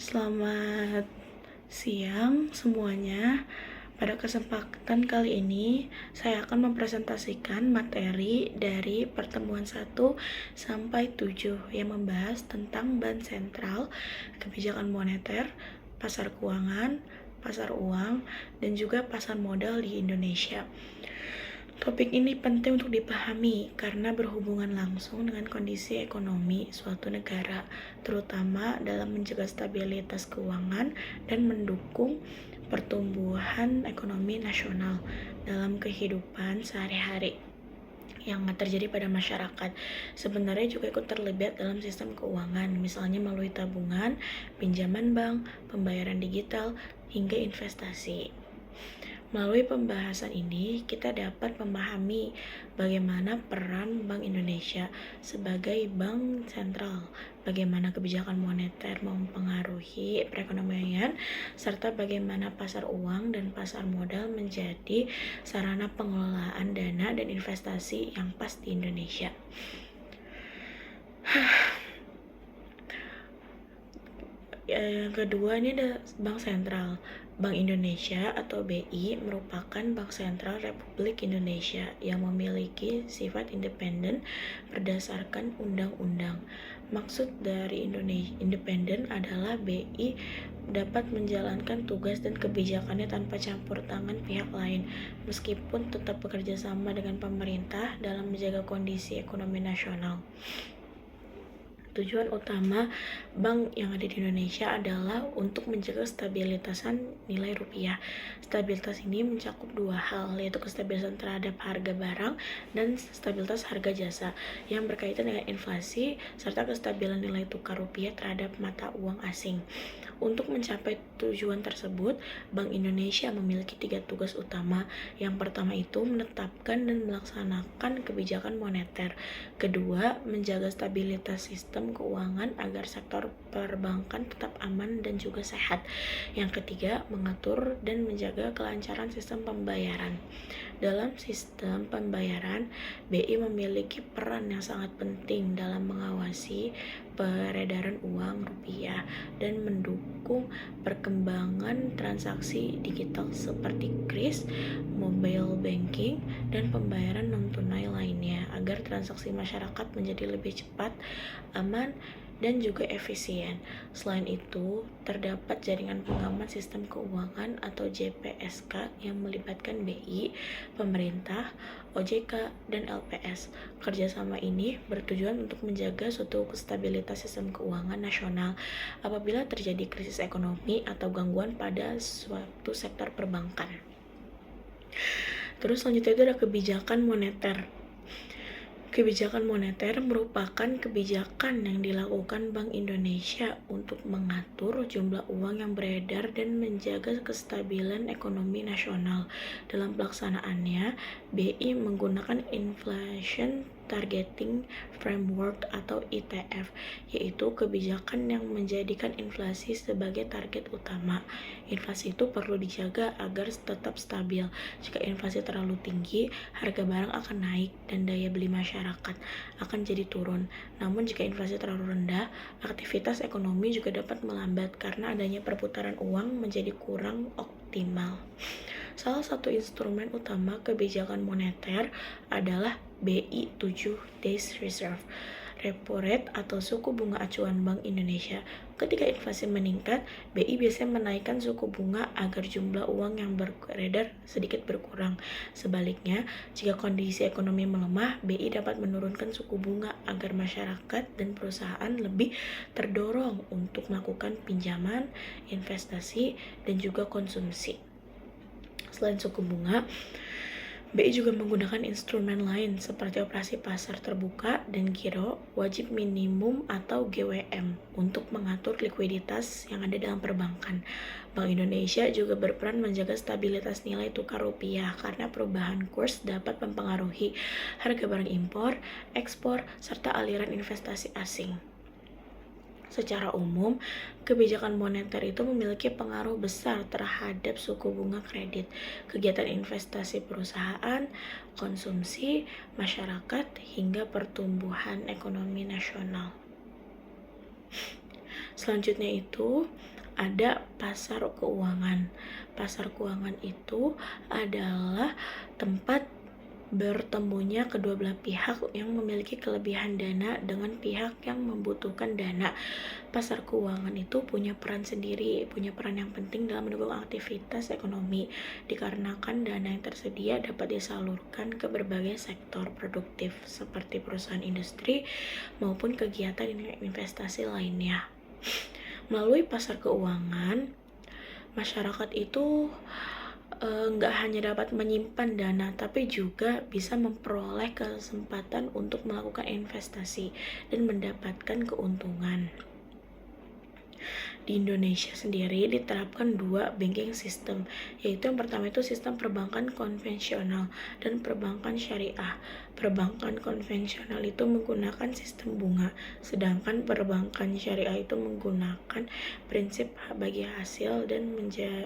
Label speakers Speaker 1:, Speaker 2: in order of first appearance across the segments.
Speaker 1: Selamat siang semuanya. Pada kesempatan kali ini, saya akan mempresentasikan materi dari pertemuan 1 sampai 7 yang membahas tentang bank sentral, kebijakan moneter, pasar keuangan, pasar uang, dan juga pasar modal di Indonesia. Topik ini penting untuk dipahami karena berhubungan langsung dengan kondisi ekonomi suatu negara, terutama dalam menjaga stabilitas keuangan dan mendukung pertumbuhan ekonomi nasional dalam kehidupan sehari-hari yang terjadi pada masyarakat. Sebenarnya juga ikut terlibat dalam sistem keuangan, misalnya melalui tabungan, pinjaman bank, pembayaran digital, hingga investasi. Melalui pembahasan ini, kita dapat memahami bagaimana peran Bank Indonesia sebagai bank sentral, bagaimana kebijakan moneter mempengaruhi perekonomian, serta bagaimana pasar uang dan pasar modal menjadi sarana pengelolaan dana dan investasi yang pas di Indonesia. Yang kedua, ini ada Bank Sentral. Bank Indonesia atau BI merupakan bank sentral Republik Indonesia yang memiliki sifat independen berdasarkan undang-undang. Maksud dari independen adalah BI dapat menjalankan tugas dan kebijakannya tanpa campur tangan pihak lain, meskipun tetap bekerja sama dengan pemerintah dalam menjaga kondisi ekonomi nasional. Tujuan utama bank yang ada di Indonesia adalah untuk menjaga stabilitasan nilai rupiah. Stabilitas ini mencakup dua hal, yaitu kestabilan terhadap harga barang dan stabilitas harga jasa yang berkaitan dengan inflasi serta kestabilan nilai tukar rupiah terhadap mata uang asing. Untuk mencapai tujuan tersebut, Bank Indonesia memiliki 3 tugas utama. Yang pertama itu menetapkan dan melaksanakan kebijakan moneter. Kedua, menjaga stabilitas sistem keuangan agar sektor perbankan tetap aman dan juga sehat. Yang ketiga, mengatur dan menjaga kelancaran sistem pembayaran. Dalam sistem pembayaran, BI memiliki peran yang sangat penting dalam mengawasi peredaran uang rupiah dan mendukung perkembangan transaksi digital seperti kris, mobile banking, dan pembayaran non-tunai lainnya agar transaksi masyarakat menjadi lebih cepat, aman, dan juga efisien. Selain itu, terdapat jaringan pengaman sistem keuangan atau JPSK yang melibatkan BI, pemerintah, OJK, dan LPS. Kerjasama ini bertujuan untuk menjaga suatu stabilitas sistem keuangan nasional apabila terjadi krisis ekonomi atau gangguan pada suatu sektor perbankan. Terus selanjutnya itu ada kebijakan moneter. Kebijakan moneter merupakan kebijakan yang dilakukan Bank Indonesia untuk mengatur jumlah uang yang beredar dan menjaga kestabilan ekonomi nasional. Dalam pelaksanaannya, BI menggunakan Inflation Targeting Framework atau ITF, yaitu kebijakan yang menjadikan inflasi sebagai target utama. Inflasi itu perlu dijaga agar tetap stabil. Jika inflasi terlalu tinggi, harga barang akan naik dan daya beli masyarakat akan jadi turun. Namun jika inflasi terlalu rendah, aktivitas ekonomi juga dapat melambat karena adanya perputaran uang menjadi kurang optimal. Salah satu instrumen utama kebijakan moneter adalah BI 7 Days Reserve, repo rate atau suku bunga acuan Bank Indonesia. Ketika inflasi meningkat, BI biasanya menaikkan suku bunga agar jumlah uang yang beredar sedikit berkurang. Sebaliknya, jika kondisi ekonomi melemah, BI dapat menurunkan suku bunga agar masyarakat dan perusahaan lebih terdorong untuk melakukan pinjaman, investasi, dan juga konsumsi. Selain suku bunga, BI juga menggunakan instrumen lain seperti operasi pasar terbuka dan giro wajib minimum atau GWM untuk mengatur likuiditas yang ada dalam perbankan. Bank Indonesia juga berperan menjaga stabilitas nilai tukar rupiah karena perubahan kurs dapat mempengaruhi harga barang impor, ekspor, serta aliran investasi asing. Secara umum, kebijakan moneter itu memiliki pengaruh besar terhadap suku bunga kredit, kegiatan investasi perusahaan, konsumsi, masyarakat, hingga pertumbuhan ekonomi nasional. Selanjutnya itu ada pasar keuangan. Pasar keuangan itu adalah tempat bertemunya kedua belah pihak yang memiliki kelebihan dana dengan pihak yang membutuhkan dana. Pasar keuangan itu punya peran yang penting dalam mendukung aktivitas ekonomi, dikarenakan dana yang tersedia dapat disalurkan ke berbagai sektor produktif seperti perusahaan industri maupun kegiatan investasi lainnya. Melalui pasar keuangan, masyarakat itu nggak hanya dapat menyimpan dana, tapi juga bisa memperoleh kesempatan untuk melakukan investasi dan mendapatkan keuntungan. Di Indonesia sendiri diterapkan 2 banking system, yaitu yang pertama itu sistem perbankan konvensional dan perbankan syariah. Perbankan konvensional itu menggunakan sistem bunga, sedangkan perbankan syariah itu menggunakan prinsip bagi hasil dan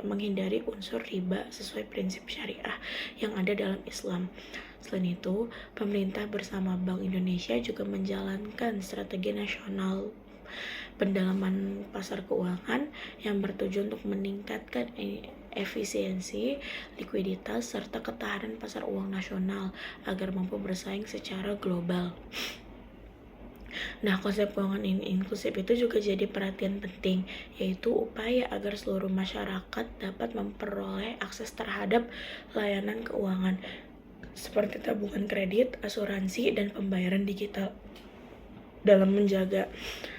Speaker 1: menghindari unsur riba sesuai prinsip syariah yang ada dalam Islam. Selain itu, pemerintah bersama Bank Indonesia juga menjalankan strategi nasional pendalaman pasar keuangan yang bertujuan untuk meningkatkan efisiensi, likuiditas, serta ketahanan pasar uang nasional agar mampu bersaing secara global. Nah, konsep keuangan inklusif itu juga jadi perhatian penting, yaitu upaya agar seluruh masyarakat dapat memperoleh akses terhadap layanan keuangan seperti tabungan kredit, asuransi, dan pembayaran digital. Dalam menjaga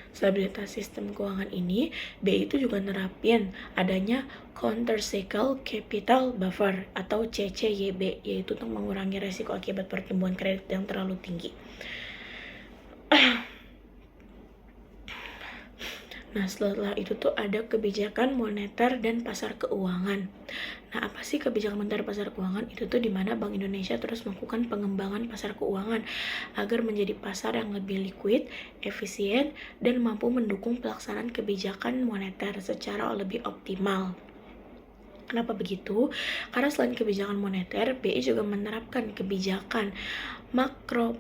Speaker 1: stabilitas sistem keuangan ini, BI itu juga nerapin adanya countercyclical capital buffer atau CCYB, yaitu untuk mengurangi resiko akibat pertumbuhan kredit yang terlalu tinggi. Nah, setelah itu tuh ada kebijakan moneter dan pasar keuangan. Nah, apa sih kebijakan moneter pasar keuangan? Itu tuh dimana Bank Indonesia terus melakukan pengembangan pasar keuangan agar menjadi pasar yang lebih liquid, efisien, dan mampu mendukung pelaksanaan kebijakan moneter secara lebih optimal. Kenapa begitu? Karena selain kebijakan moneter, BI juga menerapkan kebijakan makro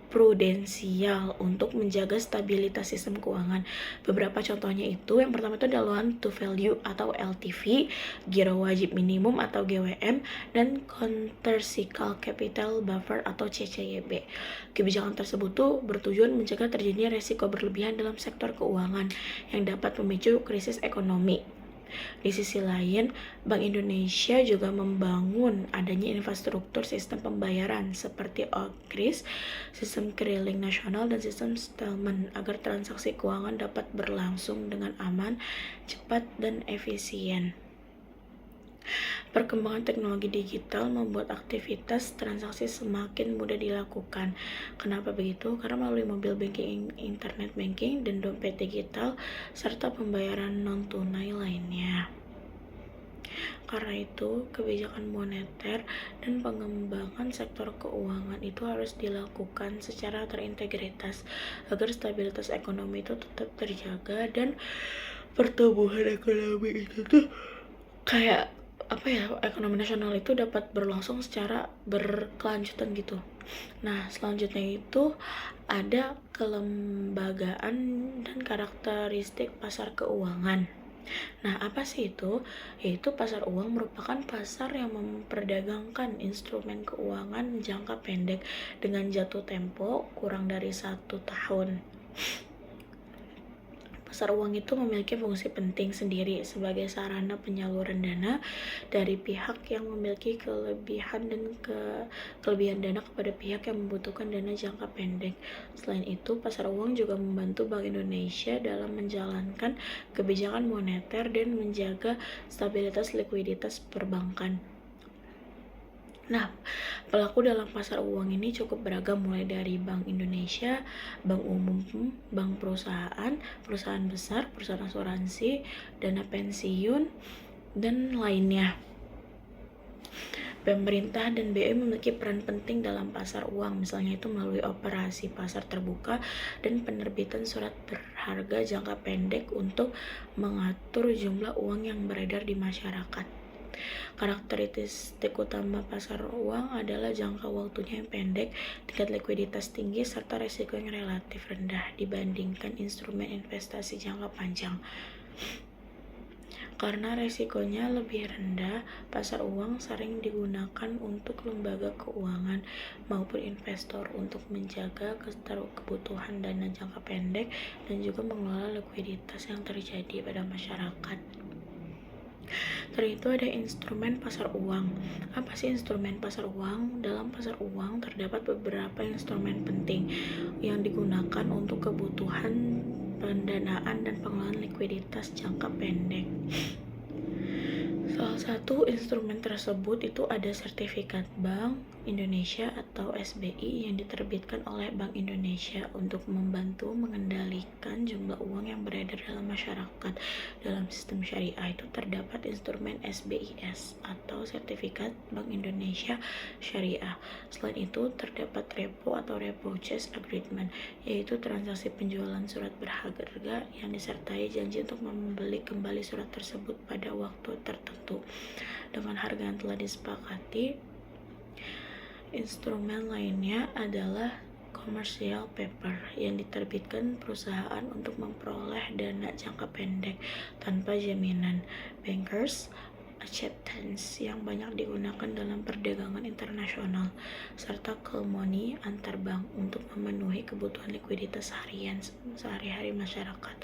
Speaker 1: prudensial untuk menjaga stabilitas sistem keuangan. Beberapa contohnya itu, yang pertama itu adalah loan to value atau LTV, giro wajib minimum atau GWM, dan countercyclical capital buffer atau CCYB. Kebijakan tersebut tuh bertujuan mencegah terjadinya resiko berlebihan dalam sektor keuangan yang dapat memicu krisis ekonomi. Di sisi lain, Bank Indonesia juga membangun adanya infrastruktur sistem pembayaran seperti OKRIS, sistem keliling nasional, dan sistem settlement agar transaksi keuangan dapat berlangsung dengan aman, cepat, dan efisien. Perkembangan teknologi digital membuat aktivitas transaksi semakin mudah dilakukan. Kenapa begitu? Karena melalui mobile banking, internet banking, dan dompet digital, serta pembayaran non-tunai lainnya. Karena itu, kebijakan moneter dan pengembangan sektor keuangan itu harus dilakukan secara terintegritas agar stabilitas ekonomi itu tetap terjaga dan pertumbuhan ekonomi itu tuh kayak ekonomi nasional itu dapat berlangsung secara berkelanjutan gitu. Nah, selanjutnya itu ada kelembagaan dan karakteristik pasar keuangan. Nah, apa sih itu? Yaitu pasar uang merupakan pasar yang memperdagangkan instrumen keuangan jangka pendek dengan jatuh tempo kurang dari 1 tahun. Pasar uang itu memiliki fungsi penting sendiri sebagai sarana penyaluran dana dari pihak yang memiliki kelebihan dana kepada pihak yang membutuhkan dana jangka pendek. Selain itu, pasar uang juga membantu Bank Indonesia dalam menjalankan kebijakan moneter dan menjaga stabilitas likuiditas perbankan. Nah, pelaku dalam pasar uang ini cukup beragam, mulai dari Bank Indonesia, bank umum, bank perusahaan, perusahaan besar, perusahaan asuransi, dana pensiun, dan lainnya. Pemerintah dan BI memiliki peran penting dalam pasar uang, misalnya itu melalui operasi pasar terbuka dan penerbitan surat berharga jangka pendek untuk mengatur jumlah uang yang beredar di masyarakat. Karakteristik utama pasar uang adalah jangka waktunya yang pendek, tingkat likuiditas tinggi, serta resiko yang relatif rendah dibandingkan instrumen investasi jangka panjang. Karena resikonya lebih rendah, pasar uang sering digunakan untuk lembaga keuangan maupun investor untuk menjaga kebutuhan dana jangka pendek dan juga mengelola likuiditas yang terjadi pada masyarakat. Selain itu ada instrumen pasar uang. Apa sih instrumen pasar uang? Dalam pasar uang terdapat beberapa instrumen penting yang digunakan untuk kebutuhan pendanaan dan pengelolaan likuiditas jangka pendek. Salah satu instrumen tersebut itu ada sertifikat Bank Indonesia atau SBI yang diterbitkan oleh Bank Indonesia untuk membantu mengendalikan jumlah uang yang beredar dalam masyarakat. Dalam sistem syariah itu terdapat instrumen SBIS atau sertifikat Bank Indonesia Syariah. Selain itu terdapat repo atau repurchase agreement, yaitu transaksi penjualan surat berharga yang disertai janji untuk membeli kembali surat tersebut pada waktu tertentu dengan harga yang telah disepakati. Instrumen lainnya adalah commercial paper yang diterbitkan perusahaan untuk memperoleh dana jangka pendek tanpa jaminan, bankers acceptance yang banyak digunakan dalam perdagangan internasional, serta call money antar bank untuk memenuhi kebutuhan likuiditas harian sehari-hari masyarakat.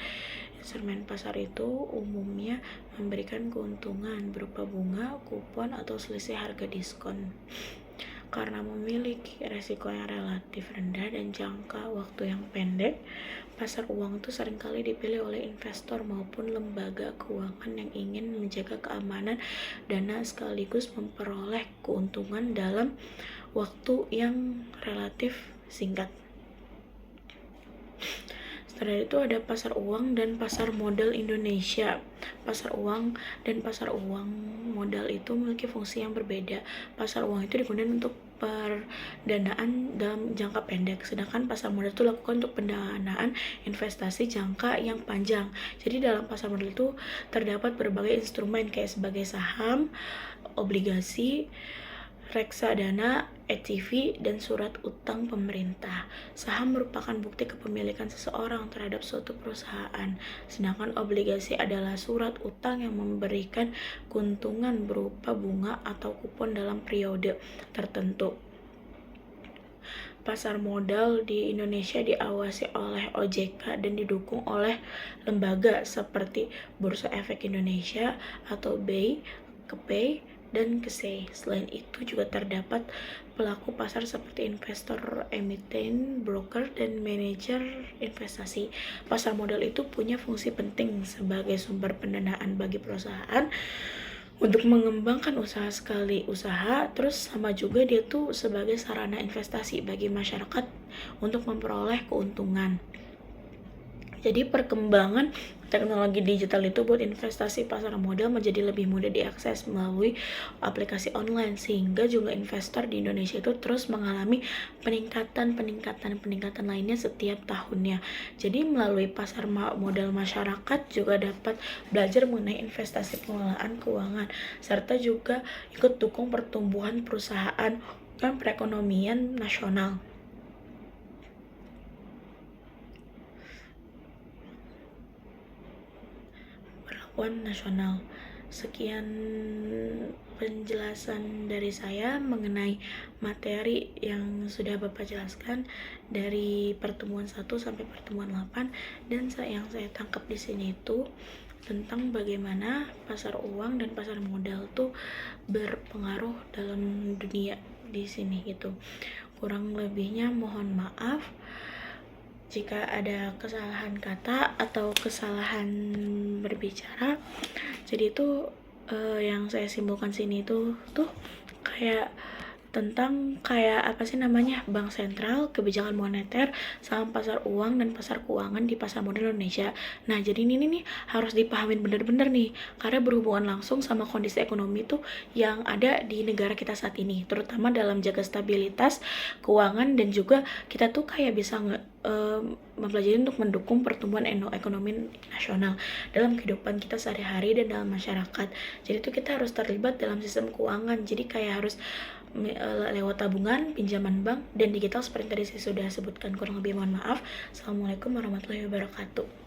Speaker 1: Instrumen pasar itu umumnya memberikan keuntungan berupa bunga, kupon, atau selisih harga diskon. Karena memiliki resiko yang relatif rendah dan jangka waktu yang pendek, pasar uang itu seringkali dipilih oleh investor maupun lembaga keuangan yang ingin menjaga keamanan dana sekaligus memperoleh keuntungan dalam waktu yang relatif singkat. Setelah itu ada pasar uang dan pasar modal Indonesia. Pasar uang dan pasar uang modal itu memiliki fungsi yang berbeda. Pasar uang itu digunakan untuk pendanaan dalam jangka pendek, sedangkan pasar modal itu dilakukan untuk pendanaan investasi jangka yang panjang. Jadi dalam pasar modal itu terdapat berbagai instrumen kayak sebagai saham, obligasi, reksadana, ETV, dan surat utang pemerintah. Saham merupakan bukti kepemilikan seseorang terhadap suatu perusahaan, sedangkan obligasi adalah surat utang yang memberikan keuntungan berupa bunga atau kupon dalam periode tertentu. Pasar modal di Indonesia diawasi oleh OJK dan didukung oleh lembaga seperti Bursa Efek Indonesia atau BEI, KEPEI, dan KSEI. Selain itu juga terdapat pelaku pasar seperti investor, emiten, broker, dan manajer investasi. Pasar modal itu punya fungsi penting sebagai sumber pendanaan bagi perusahaan untuk mengembangkan usaha sekali usaha, terus sama juga dia tuh sebagai sarana investasi bagi masyarakat untuk memperoleh keuntungan. Jadi perkembangan teknologi digital itu buat investasi pasar modal menjadi lebih mudah diakses melalui aplikasi online, sehingga jumlah investor di Indonesia itu terus mengalami peningkatan lainnya setiap tahunnya. Jadi melalui pasar modal masyarakat juga dapat belajar mengenai investasi pengelolaan keuangan, serta juga ikut dukung pertumbuhan perusahaan dan perekonomian nasional. Nasional. Sekian penjelasan dari saya mengenai materi yang sudah Bapak jelaskan dari pertemuan 1 sampai pertemuan 8, dan yang saya tangkap di sini itu tentang bagaimana pasar uang dan pasar modal tuh berpengaruh dalam dunia di sini gitu. Kurang lebihnya mohon maaf jika ada kesalahan kata atau kesalahan berbicara. Jadi itu yang saya simpulkan sini itu tuh kayak tentang kayak apa sih namanya, bank sentral, kebijakan moneter, sama pasar uang dan pasar keuangan di pasar modal Indonesia. Nah, jadi ini nih harus dipahamin bener-bener nih, karena berhubungan langsung sama kondisi ekonomi tuh yang ada di negara kita saat ini, terutama dalam jaga stabilitas keuangan, dan juga kita tuh kayak bisa mempelajari untuk mendukung pertumbuhan ekonomi nasional dalam kehidupan kita sehari-hari dan dalam masyarakat. Jadi tuh kita harus terlibat dalam sistem keuangan, jadi kayak harus lewat tabungan, pinjaman bank, dan digital seperti tadi saya sudah sebutkan. Kurang lebih mohon maaf. Assalamualaikum warahmatullahi wabarakatuh.